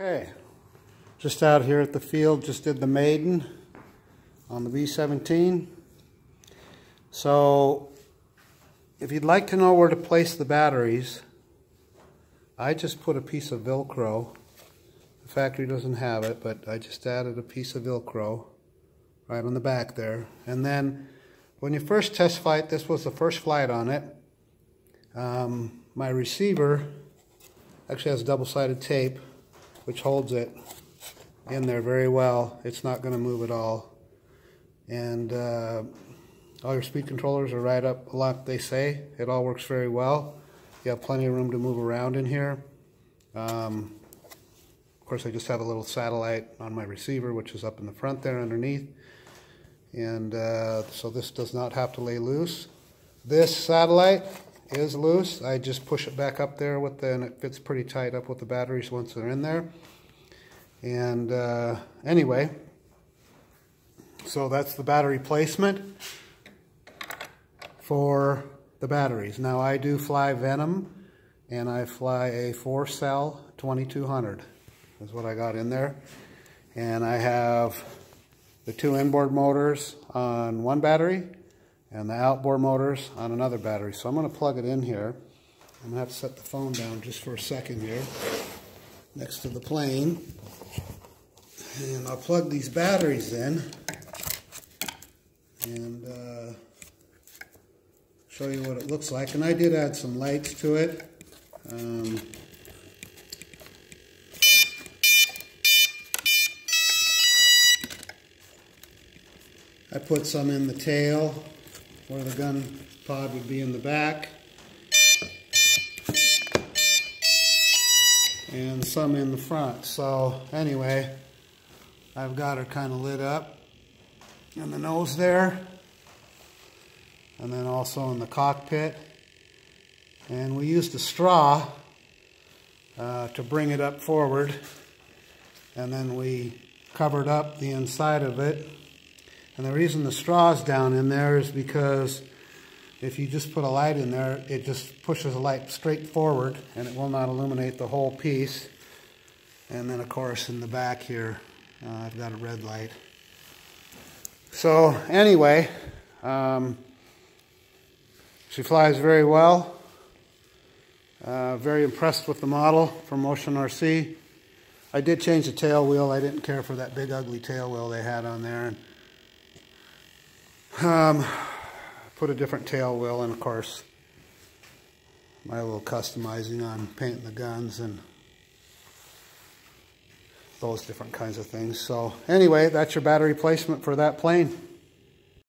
Okay, just out here at the field, just did the maiden on the b17. So if you'd like to know where to place the batteries, I just put a piece of Velcro. The factory doesn't have it, but I just added a piece of Velcro right on the back there. And then when you first test flight, this was the first flight on it, my receiver actually has double-sided tape which holds it in there very well. It's not going to move at all. And all your speed controllers are right up like they say. It all works very well. You have plenty of room to move around in here. Of course, I just have a little satellite on my receiver, which is up in the front there underneath. And so this does not have to lay loose. This satellite is loose. I just push it back up there and it fits pretty tight up with the batteries once they're in there. And anyway, so that's the battery placement for the batteries. Now I do fly Venom, and I fly a 4-cell 2200 is what I got in there. And I have the 2 inboard motors on one battery and the outboard motors on another battery. So I'm going to plug it in here. I'm going to have to set the phone down just for a second here next to the plane. And I'll plug these batteries in and show you what it looks like. And I did add some lights to it. I put some in the tail where the gun pod would be in the back, and some in the front. So anyway, I've got her kind of lit up in the nose there, and then also in the cockpit. And we used a straw to bring it up forward, and then we covered up the inside of it. And the reason the straw's down in there is because if you just put a light in there, it just pushes the light straight forward and it will not illuminate the whole piece. And then of course in the back here, I've got a red light. So anyway, she flies very well. Very impressed with the model from Motion RC. I did change the tail wheel. I didn't care for that big ugly tail wheel they had on there. Put a different tail wheel, and of course my little customizing on painting the guns and those different kinds of things. So anyway, that's your battery placement for that plane.